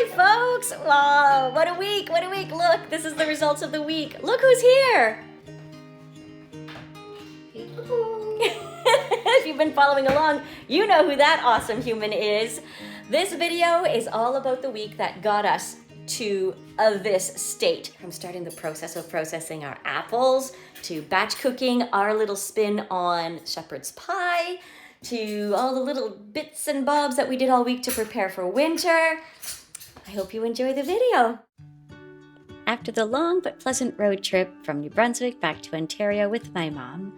Hi, folks. Wow, what a week. What a week. Look, this is the results of the week. Look who's here. If you've been following along, you know who that awesome human is. This video is all about the week that got us to this state. From starting the process of processing our apples, to batch cooking our little spin on shepherd's pie, to all the little bits and bobs that we did all week to prepare for winter. I hope you enjoy the video. After the long but pleasant road trip from New Brunswick back to Ontario with my mom,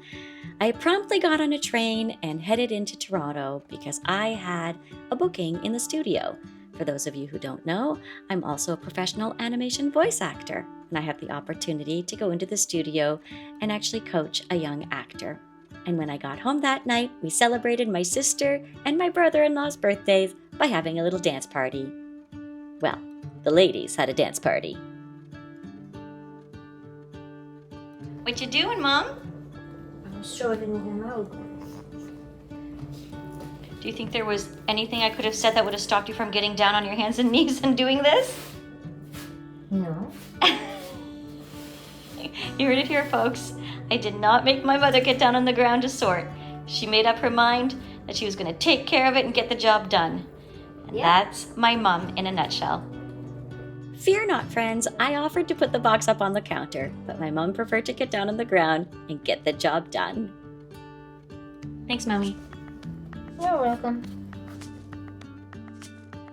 I promptly got on a train and headed into Toronto because I had a booking in the studio. For those of you who don't know, I'm also a professional animation voice actor, and I have the opportunity to go into the studio and actually coach a young actor. And when I got home that night, we celebrated my sister and my brother-in-law's birthdays by having a little dance party. Well, the ladies had a dance party. What you doing, Mom? I'm sorting them out. Do you think there was anything I could have said that would have stopped you from getting down on your hands and knees and doing this? No. You heard it here, folks. I did not make my mother get down on the ground to sort. She made up her mind that she was going to take care of it and get the job done. And That's my mom in a nutshell. Fear not, friends. I offered to put the box up on the counter, but my mom preferred to get down on the ground and get the job done. Thanks, Mommy. You're welcome.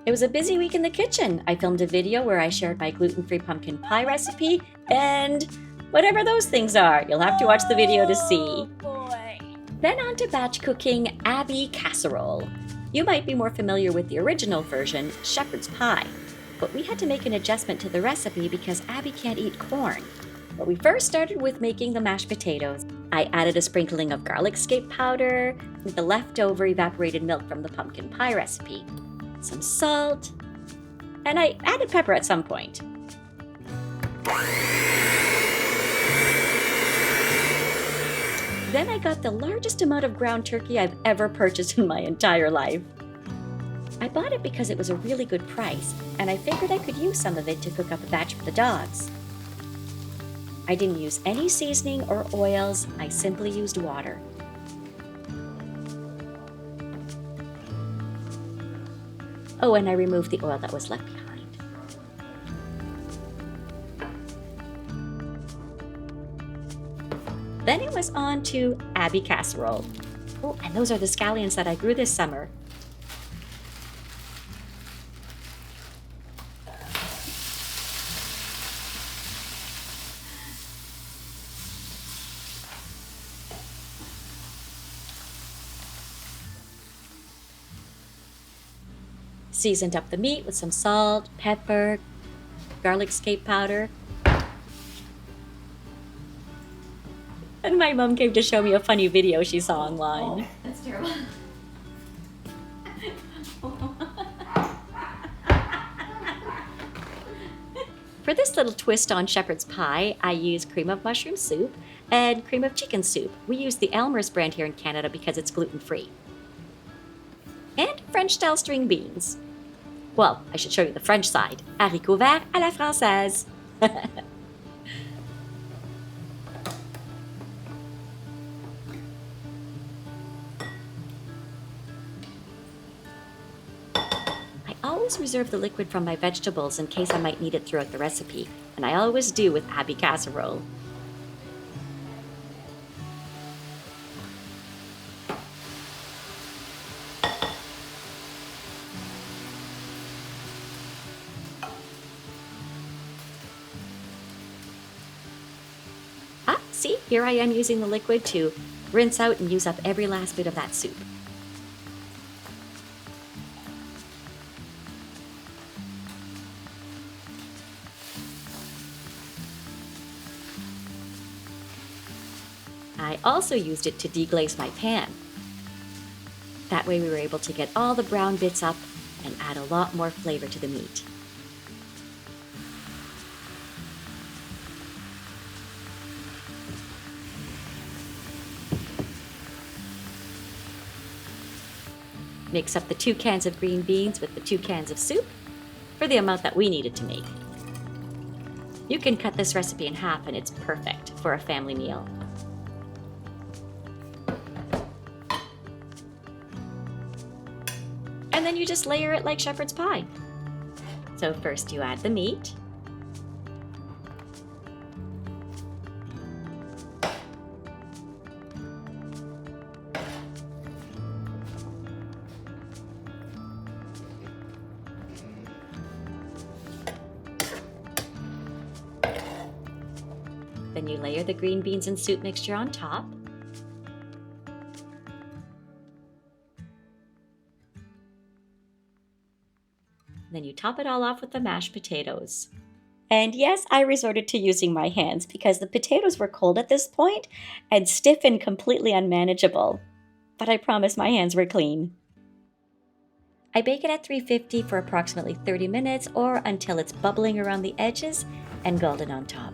It was a busy week in the kitchen. I filmed a video where I shared my gluten-free pumpkin pie recipe and whatever those things are. You'll have to watch the video to see. Oh boy. Then on to batch cooking Abby Casserole. You might be more familiar with the original version, shepherd's pie, but we had to make an adjustment to the recipe because Abby can't eat corn. But we first started with making the mashed potatoes. I added a sprinkling of garlic scape powder with the leftover evaporated milk from the pumpkin pie recipe, some salt, and I added pepper at some point. Then I got the largest amount of ground turkey I've ever purchased in my entire life. I bought it because it was a really good price, and I figured I could use some of it to cook up a batch for the dogs. I didn't use any seasoning or oils, I simply used water. Oh, and I removed the oil that was left behind. Then it was on to Abby Casserole. Oh, and those are the scallions that I grew this summer. Seasoned up the meat with some salt, pepper, garlic scape powder. And my mom came to show me a funny video she saw online. Oh, that's terrible. For this little twist on shepherd's pie, I used cream of mushroom soup and cream of chicken soup. We use the Elmer's brand here in Canada because it's gluten-free. And French-style string beans. Well, I should show you the French side. Haricots verts à la française. I always reserve the liquid from my vegetables in case I might need it throughout the recipe, and I always do with Abby Casserole. See, here I am using the liquid to rinse out and use up every last bit of that soup. I also used it to deglaze my pan. That way we were able to get all the brown bits up and add a lot more flavor to the meat. Mix up the 2 cans of green beans with the 2 cans of soup. for the amount that we needed to make. You can cut this recipe in half and it's perfect for a family meal. And then you just layer it like shepherd's pie. So first you add the meat. Then you layer the green beans and soup mixture on top. Then you top it all off with the mashed potatoes. And yes, I resorted to using my hands because the potatoes were cold at this point and stiff and completely unmanageable. But I promise my hands were clean. I bake it at 350 for approximately 30 minutes or until it's bubbling around the edges and golden on top.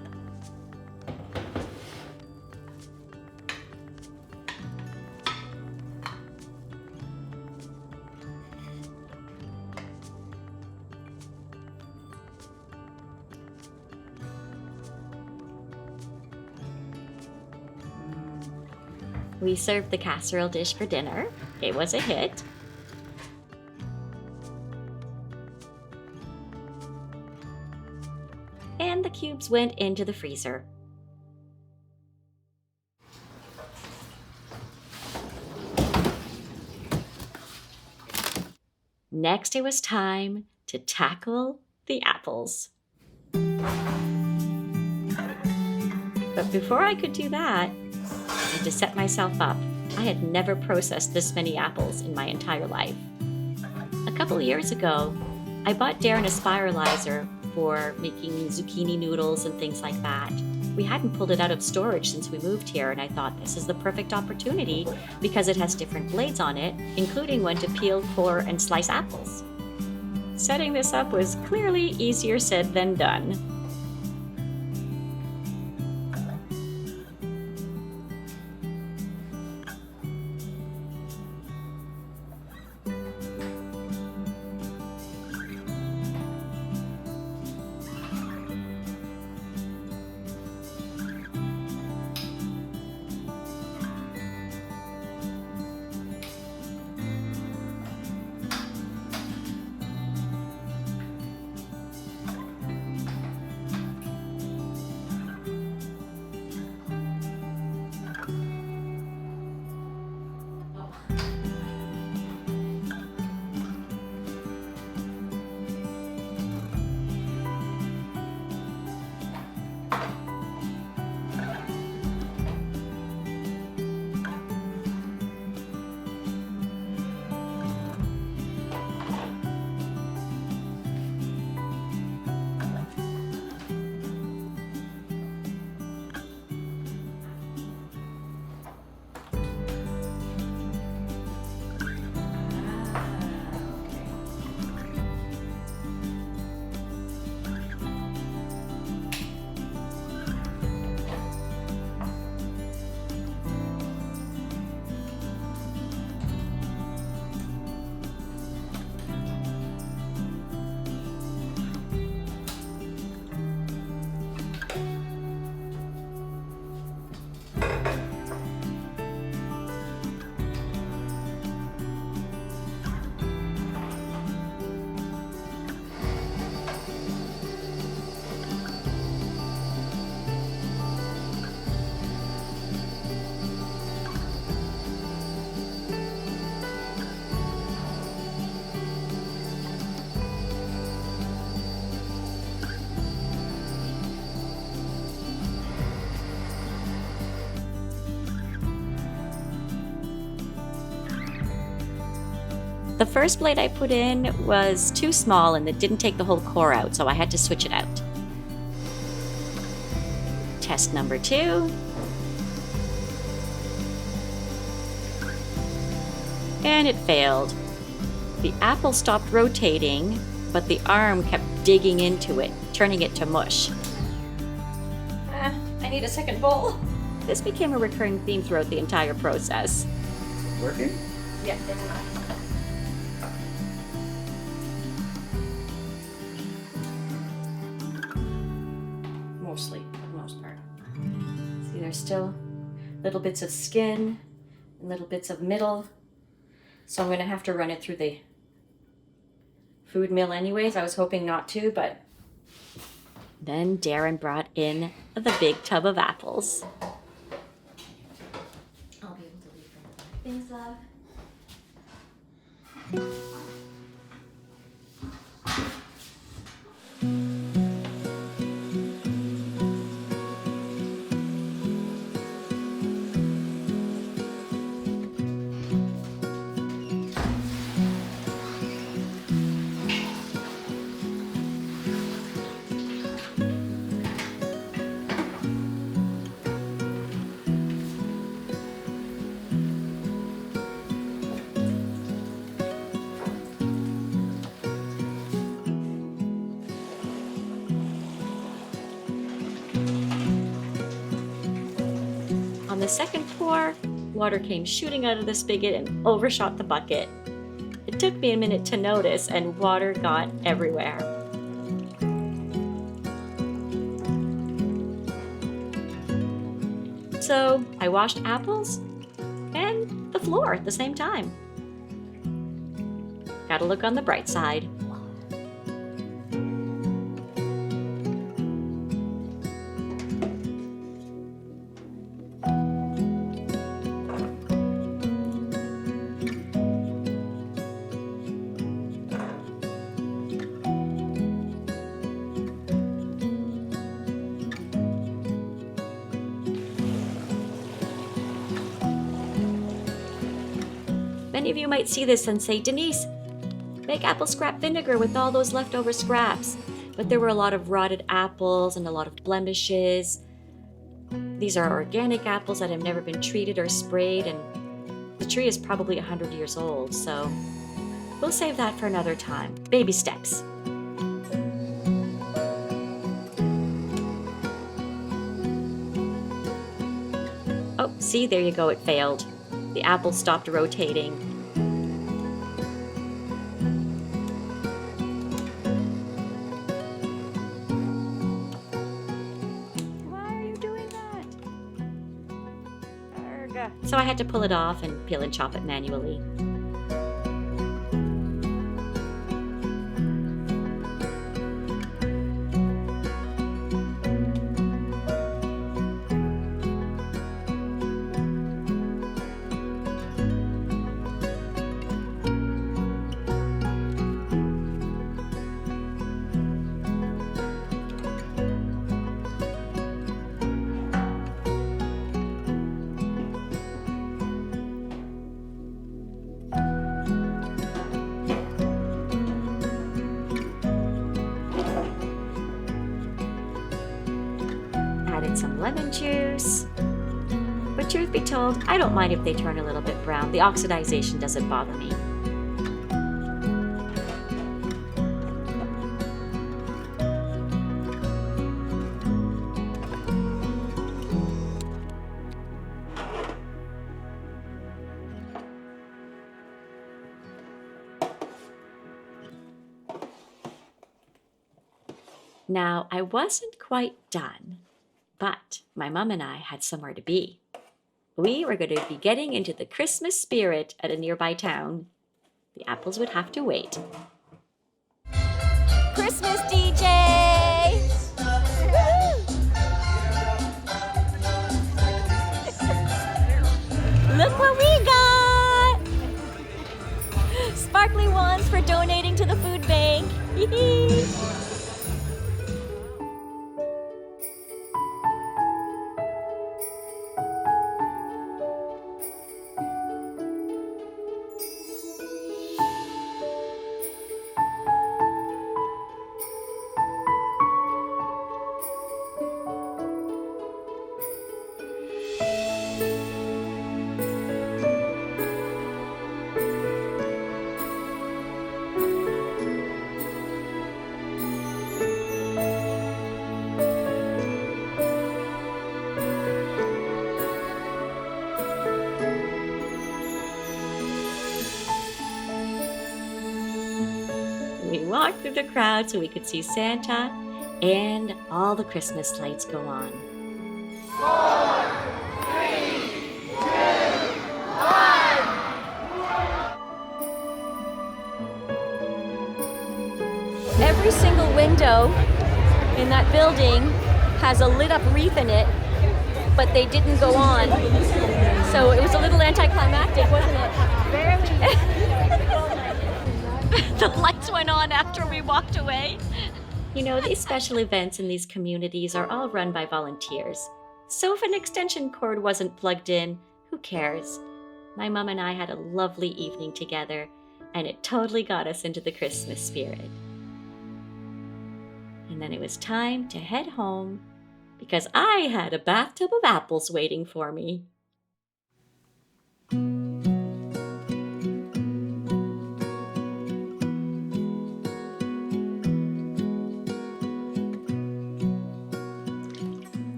We served the casserole dish for dinner. It was a hit. And the cubes went into the freezer. Next, it was time to tackle the apples. But before I could do that, I had to set myself up. I had never processed this many apples in my entire life. A couple of years ago, I bought Darren a spiralizer for making zucchini noodles and things like that. We hadn't pulled it out of storage since we moved here, and I thought this is the perfect opportunity because it has different blades on it, including one to peel, core, and slice apples. Setting this up was clearly easier said than done. The first blade I put in was too small and it didn't take the whole core out, so I had to switch it out. Test number 2. And it failed. The apple stopped rotating, but the arm kept digging into it, turning it to mush. I need a second bowl. This became a recurring theme throughout the entire process. Working? Yeah, it's not. mostly, for the most part. See, there's still little bits of skin and little bits of middle. So I'm going to have to run it through the food mill anyways. I was hoping not to, but then Darren brought in the big tub of apples. I'll be able to leave things up. On the second pour, water came shooting out of the spigot and overshot the bucket. It took me a minute to notice, and water got everywhere. So I washed apples and the floor at the same time. Gotta look on the bright side. Many of you might see this and say, Denise, make apple scrap vinegar with all those leftover scraps. But there were a lot of rotted apples and a lot of blemishes. These are organic apples that have never been treated or sprayed, and the tree is probably 100 years old, so we'll save that for another time. Baby steps. Oh, see, there you go, it failed. The apple stopped rotating. Why are you doing that? Arrgh. So I had to pull it off and peel and chop it manually. Added some lemon juice. But truth be told, I don't mind if they turn a little bit brown. The oxidization doesn't bother me. Now, I wasn't quite done, but my mom and I had somewhere to be. We were going to be getting into the Christmas spirit at a nearby town. The apples would have to wait. Christmas DJ! Look what we got! Sparkly wands for donating to the food bank. We walked through the crowd so we could see Santa and all the Christmas lights go on. 4, 3, 2, 1. Every single window in that building has a lit up wreath in it, but they didn't go on. So it was a little anticlimactic, wasn't it? The lights went on after we walked away. You know, these special events in these communities are all run by volunteers. So if an extension cord wasn't plugged in, who cares? My mom and I had a lovely evening together, and it totally got us into the Christmas spirit. And then it was time to head home because I had a bathtub of apples waiting for me.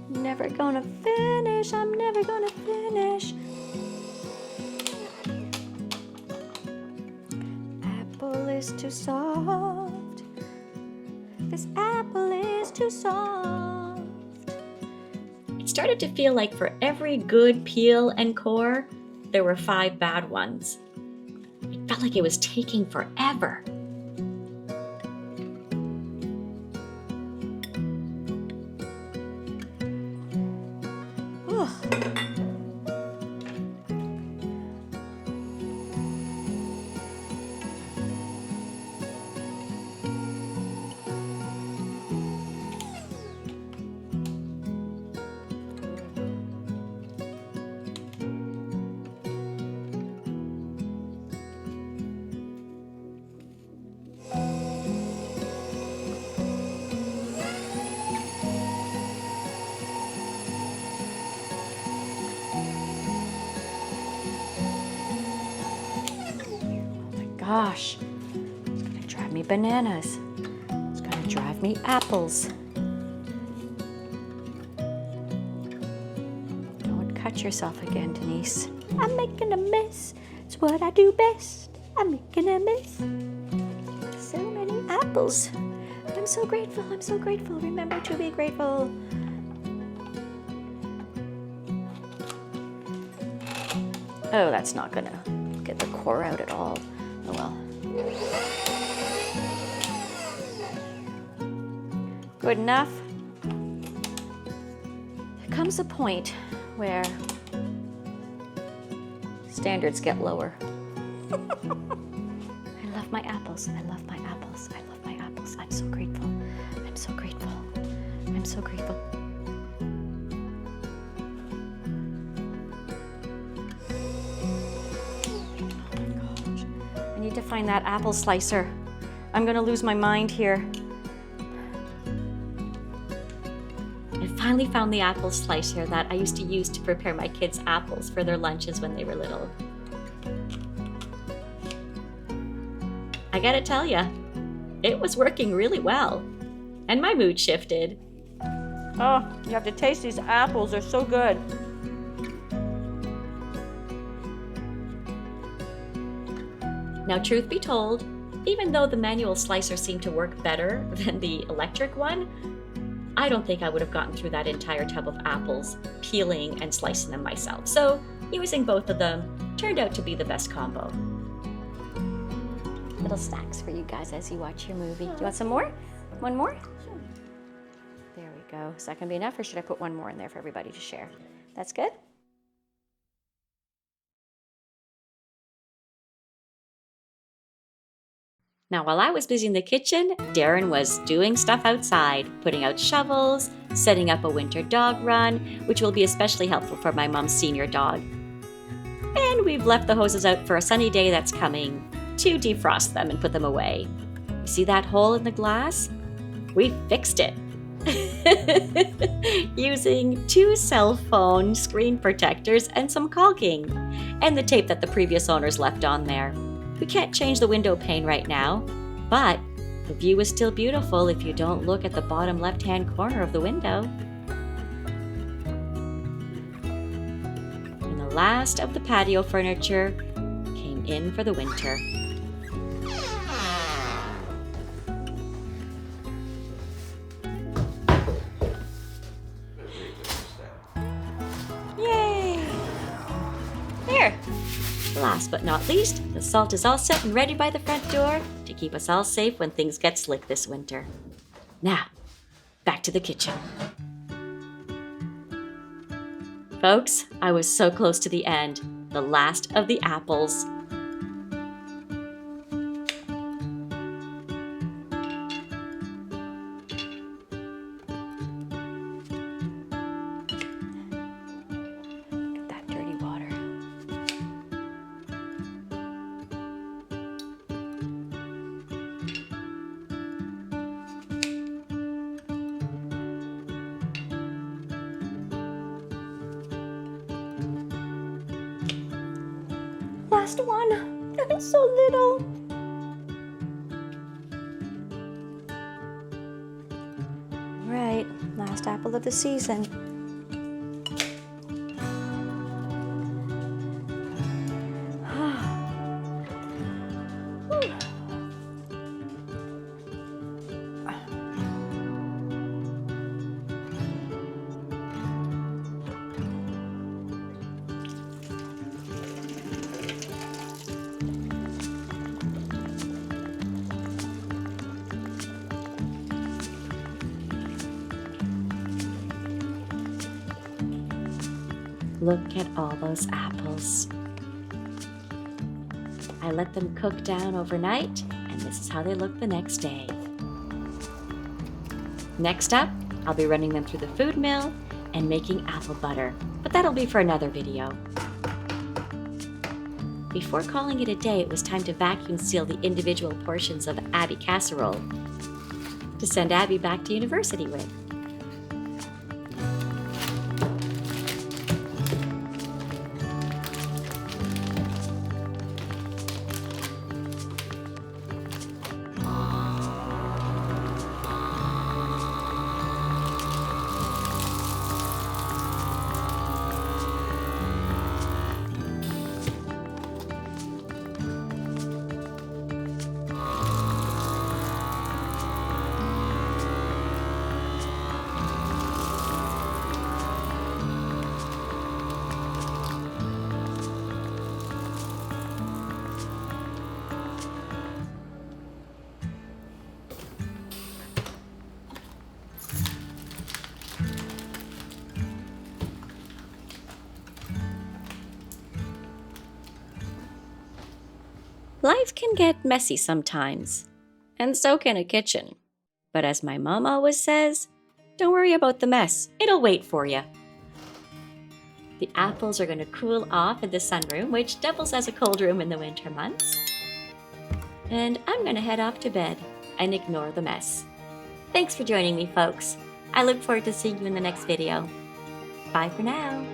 Never gonna finish, I'm never gonna finish. Apple is too soft. This apple is too soft. It started to feel like for every good peel and core, there were 5 bad ones. It felt like it was taking forever. Gosh, it's gonna drive me bananas. It's gonna drive me apples. Don't cut yourself again, Denise. I'm making a mess. It's what I do best. I'm making a mess. So many apples. I'm so grateful. I'm so grateful. Remember to be grateful. Oh, that's not gonna get the core out at all. Oh well. Good enough. There comes a point where standards get lower. I love my apples. I love my apples. I love my apples. I'm so grateful. I'm so grateful. I'm so grateful. I need to find that apple slicer. I'm gonna lose my mind here. I finally found the apple slicer that I used to use to prepare my kids' apples for their lunches when they were little. I gotta tell ya, it was working really well, and my mood shifted. Oh, you have to taste these apples, they're so good. Now, truth be told, even though the manual slicer seemed to work better than the electric one, I don't think I would have gotten through that entire tub of apples, peeling and slicing them myself. So, using both of them turned out to be the best combo. Little snacks for you guys as you watch your movie. Do you want some more? One more? Sure. There we go. Is that gonna be enough, or should I put one more in there for everybody to share? That's good? Now, while I was busy in the kitchen, Darren was doing stuff outside, putting out shovels, setting up a winter dog run, which will be especially helpful for my mom's senior dog. And we've left the hoses out for a sunny day that's coming to defrost them and put them away. You see that hole in the glass? We fixed it. Using 2 cell phone screen protectors and some caulking, and the tape that the previous owners left on there. We can't change the window pane right now, but the view is still beautiful if you don't look at the bottom left-hand corner of the window. And the last of the patio furniture came in for the winter. last but not least, the salt is all set and ready by the front door to keep us all safe when things get slick this winter. Now, back to the kitchen. Folks, I was so close to the end, the last of the apples. That dirty water. Last one. I'm so little. Right, last apple of the season. Look at all those apples. I let them cook down overnight, and this is how they look the next day. Next up, I'll be running them through the food mill and making apple butter, but that'll be for another video. Before calling it a day, it was time to vacuum seal the individual portions of Abby Casserole to send Abby back to university with. Life can get messy sometimes, and so can a kitchen. But as my mom always says, don't worry about the mess, it'll wait for you. The apples are going to cool off in the sunroom, which doubles as a cold room in the winter months. And I'm going to head off to bed and ignore the mess. Thanks for joining me, folks. I look forward to seeing you in the next video. Bye for now.